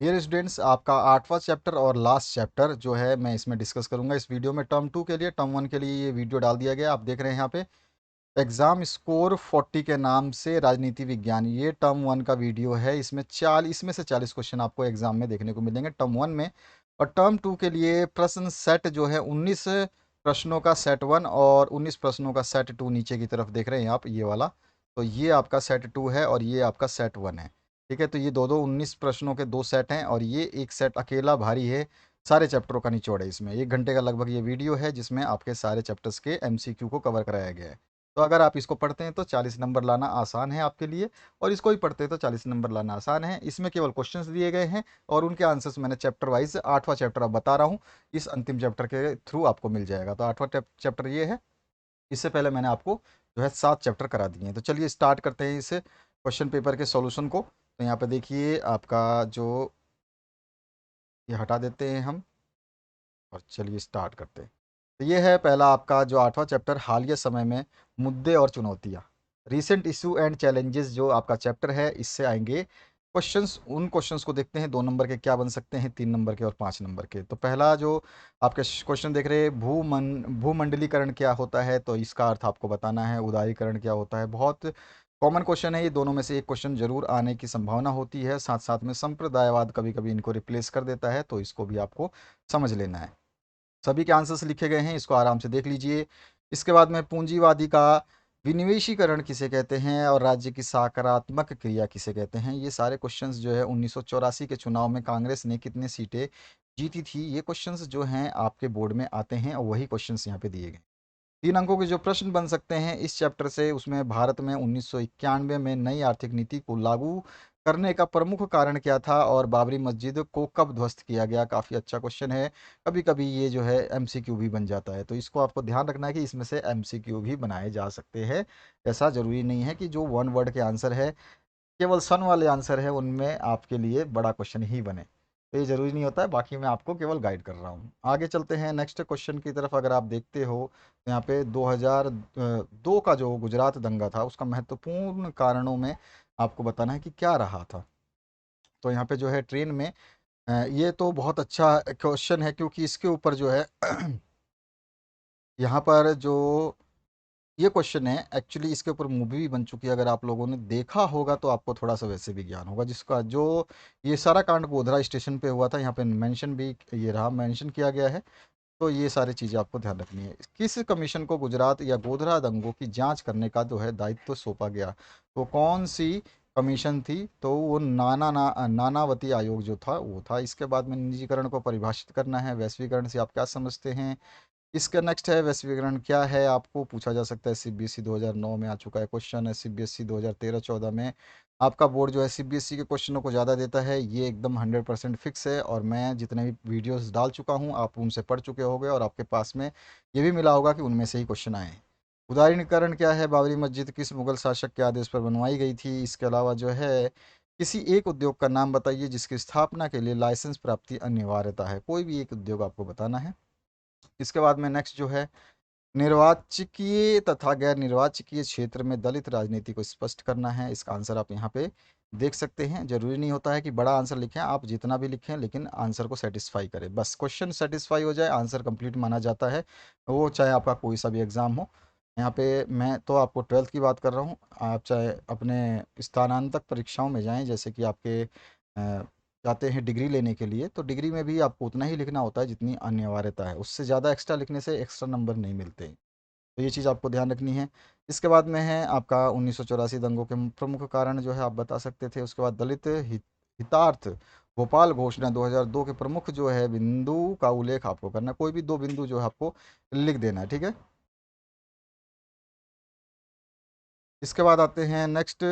Dear students, आपका 8वां chapter और last chapter जो है मैं इसमें डिस्कस करूंगा इस वीडियो में। टर्म 2 के लिए, टर्म 1 के लिए ये वीडियो डाल दिया गया। आप देख रहे हैं यहाँ पे एग्जाम स्कोर 40 के नाम से राजनीति विज्ञान, ये टर्म 1 का वीडियो है। इसमें से 40 क्वेश्चन आपको एग्जाम में देखने को मिलेंगे टर्म 1 में। और टर्म 2 के लिए प्रश्न सेट जो है 19 प्रश्नों का सेट 1 और 19 प्रश्नों का सेट 2, नीचे की तरफ देख रहे हैं आप ये वाला। तो ये आपका सेट 2 है और ये आपका सेट 1 है। ठीक है, तो ये दो दो 19 प्रश्नों के दो सेट हैं और ये एक सेट अकेला भारी है। सारे चैप्टरों का निचोड़ है इसमें। 1 घंटे का लगभग ये वीडियो है जिसमें आपके सारे चैप्टर्स के एमसीक्यू को कवर कराया गया है। तो अगर आप इसको पढ़ते हैं तो 40 नंबर लाना आसान है आपके लिए, और इसको ही पढ़ते हैं तो 40 नंबर लाना आसान है। इसमें केवल क्वेश्चंस दिए गए हैं और उनके आंसर्स मैंने चैप्टर वाइज 8वां चैप्टर अब बता रहा हूँ, इस अंतिम चैप्टर के थ्रू आपको मिल जाएगा। तो 8वां चैप्टर ये है। इससे पहले मैंने आपको जो है 7 चैप्टर करा दिए हैं। तो चलिए स्टार्ट करते हैं इस क्वेश्चन पेपर के सॉल्यूशन को। तो यहाँ पे देखिए आपका जो, ये हटा देते हैं हम और चलिए स्टार्ट करते हैं। तो ये है पहला आपका जो 8वां चैप्टर, हालिया समय में मुद्दे और चुनौतियाँ, रीसेंट इशू एंड चैलेंजेस। जो आपका चैप्टर है इससे आएंगे क्वेश्चंस। उन क्वेश्चंस को देखते हैं, 2 नंबर के क्या बन सकते हैं, 3 नंबर के और 5 नंबर के। तो पहला जो आपके क्वेश्चन देख रहे हैं, भूमंडलीकरण क्या होता है, तो इसका अर्थ आपको बताना है। उदारीकरण क्या होता है, बहुत कॉमन क्वेश्चन है ये। दोनों में से एक क्वेश्चन जरूर आने की संभावना होती है। साथ साथ में संप्रदायवाद कभी कभी इनको रिप्लेस कर देता है, तो इसको भी आपको समझ लेना है। सभी के आंसर्स लिखे गए हैं, इसको आराम से देख लीजिए। इसके बाद में पूंजीवादी का विनिवेशीकरण किसे कहते हैं और राज्य की सकारात्मक क्रिया किसे कहते हैं। ये सारे क्वेश्चंस जो है 1984 के चुनाव में कांग्रेस ने कितनी सीटें जीती थी, ये क्वेश्चंस जो हैं आपके बोर्ड में आते हैं और वही क्वेश्चंस यहाँ पे दिए गए। 3 अंकों के जो प्रश्न बन सकते हैं इस चैप्टर से, उसमें भारत में 1991 में नई आर्थिक नीति को लागू करने का प्रमुख कारण क्या था और बाबरी मस्जिद को कब ध्वस्त किया गया। काफ़ी अच्छा क्वेश्चन है। कभी कभी ये जो है एमसीक्यू भी बन जाता है, तो इसको आपको ध्यान रखना है कि इसमें से एमसीक्यू भी बनाए जा सकते हैं। ऐसा ज़रूरी नहीं है कि जो 1 वर्ड के आंसर है, केवल सन वाले आंसर है, उनमें आपके लिए बड़ा क्वेश्चन ही बने। तो ये ज़रूरी नहीं होता है, बाकी मैं आपको केवल गाइड कर रहा हूँ। आगे चलते हैं नेक्स्ट क्वेश्चन की तरफ। अगर आप देखते हो तो यहाँ पे 2002 का जो गुजरात दंगा था उसका महत्वपूर्ण कारणों में आपको बताना है कि क्या रहा था। तो यहाँ पे जो है ट्रेन में ये तो बहुत अच्छा क्वेश्चन है क्योंकि इसके ऊपर जो है यहाँ पर जो ये क्वेश्चन है एक्चुअली, इसके ऊपर मूवी भी बन चुकी है। अगर आप लोगों ने देखा होगा तो आपको थोड़ा सा वैसे भी ज्ञान होगा। जिसका जो ये सारा कांड गोधरा स्टेशन पे हुआ था, यहाँ पे मेंशन भी ये रहा, मेंशन किया गया है। तो ये सारी चीज़ें आपको ध्यान रखनी है। किस कमीशन को गुजरात या गोधरा दंगों की जांच करने का जो है दायित्व सौंपा गया, तो कौन सी कमीशन थी, तो वो नानावती आयोग जो था वो था। इसके बाद में निजीकरण को परिभाषित करना है। वैश्वीकरण से आप क्या समझते हैं। इसका नेक्स्ट है वैश्वीकरण क्या है, आपको पूछा जा सकता है। सीबीएसई 2009 में आ चुका है क्वेश्चन है। सीबीएसई 2013-14 में आपका बोर्ड जो है सीबीएसई के क्वेश्चनों को ज़्यादा देता है, ये एकदम 100% फिक्स है। और मैं जितने भी वीडियोस डाल चुका हूँ आप उनसे पढ़ चुके होंगे और आपके पास में ये भी मिला होगा कि उनमें से ही क्वेश्चन आए हैं। उदारीकरण क्या है, बाबरी मस्जिद किस मुगल शासक के आदेश पर बनवाई गई थी। इसके अलावा जो है किसी एक उद्योग का नाम बताइए जिसकी स्थापना के लिए लाइसेंस प्राप्ति अनिवार्यता है। कोई भी एक उद्योग आपको बताना है। इसके बाद में नेक्स्ट जो है निर्वाचकीय तथा गैर निर्वाचकीय क्षेत्र में दलित राजनीति को स्पष्ट करना है। इसका आंसर आप यहाँ पे देख सकते हैं। जरूरी नहीं होता है कि बड़ा आंसर लिखें, आप जितना भी लिखें लेकिन आंसर को सेटिस्फाई करें। बस क्वेश्चन सेटिस्फाई हो जाए, आंसर कंप्लीट माना जाता है, वो चाहे आपका कोई सा भी एग्ज़ाम हो। यहाँ पे मैं तो आपको 12th की बात कर रहा हूँ। आप चाहे अपने स्थानांतक परीक्षाओं में जाएं, जैसे कि आपके जाते हैं डिग्री लेने के लिए, तो डिग्री में भी आपको उतना ही लिखना होता है जितनी अनिवार्यता है। उससे ज़्यादा एक्स्ट्रा लिखने से एक्स्ट्रा नंबर नहीं मिलते। तो ये चीज़ आपको ध्यान रखनी है। इसके बाद में है आपका 1984 दंगों के प्रमुख कारण जो है आप बता सकते थे। उसके बाद दलित हितार्थ भोपाल घोषणा 2002 के प्रमुख जो है बिंदु का उल्लेख आपको करना है। कोई भी 2 बिंदु जो है आपको लिख देना है, ठीक है। इसके बाद आते हैं नेक्स्ट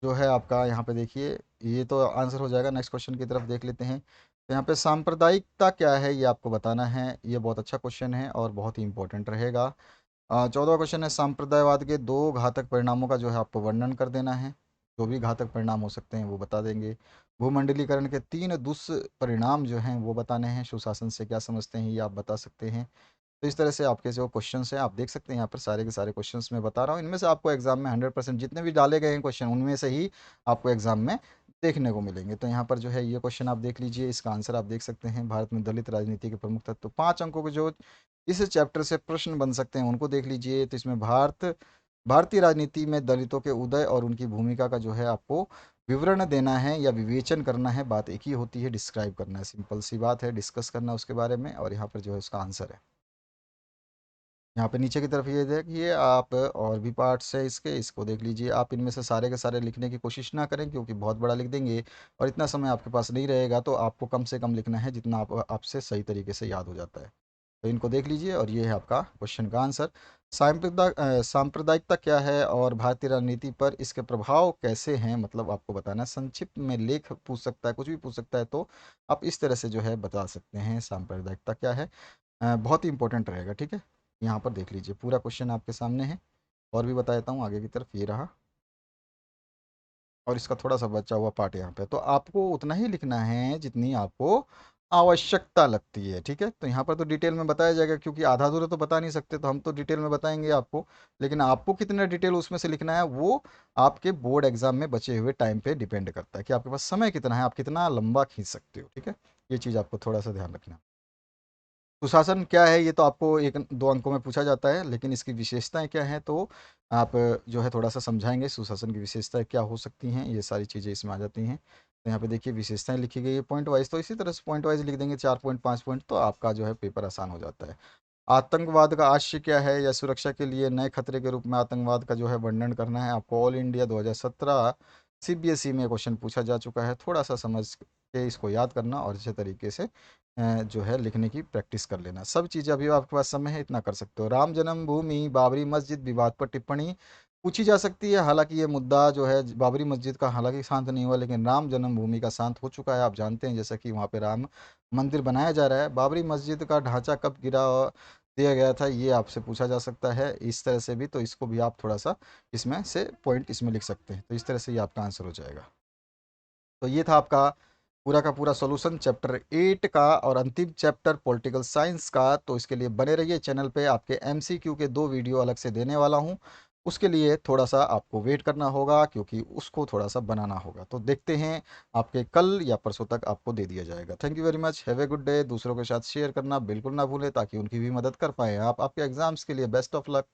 जो है आपका, यहाँ पे देखिए ये तो आंसर हो जाएगा। नेक्स्ट क्वेश्चन की तरफ देख लेते हैं। तो यहाँ पे सांप्रदायिकता क्या है ये आपको बताना है। ये बहुत अच्छा क्वेश्चन है और बहुत ही इंपॉर्टेंट रहेगा। 14वां क्वेश्चन है सांप्रदायवाद के 2 घातक परिणामों का जो है आपको वर्णन कर देना है। जो भी घातक परिणाम हो सकते हैं वो बता देंगे। भूमंडलीकरण के 3 दुष्परिणाम जो हैं वो बताने हैं। सुशासन से क्या समझते हैं ये आप बता सकते हैं। तो इस तरह से आपके जो क्वेश्चंस हैं आप देख सकते हैं यहाँ पर सारे के सारे क्वेश्चंस मैं बता रहा हूँ। इनमें से आपको एग्जाम में 100% जितने भी डाले गए हैं क्वेश्चन, उनमें से ही आपको एग्जाम में देखने को मिलेंगे। तो यहाँ पर जो है ये क्वेश्चन आप देख लीजिए, इसका आंसर आप देख सकते हैं। भारत में दलित राजनीति के प्रमुख तत्व, तो 5 अंकों के जो इस चैप्टर से प्रश्न बन सकते हैं उनको देख लीजिए। तो इसमें भारतीय राजनीति में दलितों के उदय और उनकी भूमिका का जो है आपको विवरण देना है या विवेचन करना है। बात एक ही होती है, डिस्क्राइब करना है। सिंपल सी बात है, डिस्कस करना उसके बारे में। और यहाँ पर जो है उसका आंसर है, यहाँ पे नीचे की तरफ ये देखिए आप, और भी पार्ट्स है इसके, इसको देख लीजिए आप। इनमें से सारे के सारे लिखने की कोशिश ना करें, क्योंकि बहुत बड़ा लिख देंगे और इतना समय आपके पास नहीं रहेगा। तो आपको कम से कम लिखना है जितना आपसे सही तरीके से याद हो जाता है। तो इनको देख लीजिए और ये है आपका क्वेश्चन का आंसर। सांप्रदायिकता क्या है और भारतीय राजनीति पर इसके प्रभाव कैसे हैं, मतलब आपको बताना है। संक्षिप्त में लेख पूछ सकता है, कुछ भी पूछ सकता है, तो आप इस तरह से जो है बता सकते हैं सांप्रदायिकता क्या है। बहुत ही इंपॉर्टेंट रहेगा, ठीक है। यहाँ पर देख लीजिए पूरा क्वेश्चन आपके सामने है। और भी बता देता हूँ आगे की तरफ, ये रहा। और इसका थोड़ा सा बचा हुआ पार्ट यहाँ पे, तो आपको उतना ही लिखना है जितनी आपको आवश्यकता लगती है, ठीक है। तो यहाँ पर तो डिटेल में बताया जाएगा, क्योंकि आधा अधूरा तो बता नहीं सकते, तो हम तो डिटेल में बताएंगे आपको। लेकिन आपको कितना डिटेल उसमें से लिखना है वो आपके बोर्ड एग्जाम में बचे हुए टाइम पे डिपेंड करता है, कि आपके पास समय कितना है, आप कितना लंबा खींच सकते हो, ठीक है। ये चीज़ आपको थोड़ा सा ध्यान रखना है। सुशासन क्या है, ये तो आपको 1-2 अंकों में पूछा जाता है, लेकिन इसकी विशेषताएं क्या हैं, तो आप जो है थोड़ा सा समझाएंगे सुशासन की विशेषताएं क्या हो सकती हैं। ये सारी चीज़ें इसमें आ जाती हैं। तो यहाँ पे देखिए विशेषताएं लिखी गई है पॉइंट वाइज, तो इसी तरह से पॉइंट वाइज लिख देंगे, 4 पॉइंट 5 पॉइंट, तो आपका जो है पेपर आसान हो जाता है। आतंकवाद का आशय क्या है, या सुरक्षा के लिए नए खतरे के रूप में आतंकवाद का जो है वर्णन करना है आपको। ऑल इंडिया 2017 सीबीएसई में क्वेश्चन पूछा जा चुका है। थोड़ा सा समझ के इसको याद करना और अच्छे तरीके से जो है लिखने की प्रैक्टिस कर लेना। सब चीज़ें अभी आपके पास समय है, इतना कर सकते हो। राम जन्मभूमि बाबरी मस्जिद विवाद पर टिप्पणी पूछी जा सकती है। हालांकि ये मुद्दा जो है बाबरी मस्जिद का हालांकि शांत नहीं हुआ, लेकिन राम जन्मभूमि का शांत हो चुका है। आप जानते हैं जैसा कि वहाँ पे राम मंदिर बनाया जा रहा है। बाबरी मस्जिद का ढांचा कब गिरा दिया गया था, ये आपसे पूछा जा सकता है इस तरह से भी। तो इसको भी आप थोड़ा सा इसमें से पॉइंट इसमें लिख सकते हैं। तो इस तरह से ये आपका आंसर हो जाएगा। तो ये था आपका पूरा का पूरा सॉल्यूशन चैप्टर 8 का और अंतिम चैप्टर पॉलिटिकल साइंस का। तो इसके लिए बने रहिए चैनल पे, आपके एमसीक्यू के 2 वीडियो अलग से देने वाला हूँ। उसके लिए थोड़ा सा आपको वेट करना होगा, क्योंकि उसको थोड़ा सा बनाना होगा। तो देखते हैं आपके कल या परसों तक आपको दे दिया जाएगा। Thank you very much, have a good day. दूसरों के साथ शेयर करना बिल्कुल ना भूलें, ताकि उनकी भी मदद कर पाएँ आप। आपके एग्जाम्स के लिए बेस्ट ऑफ लक।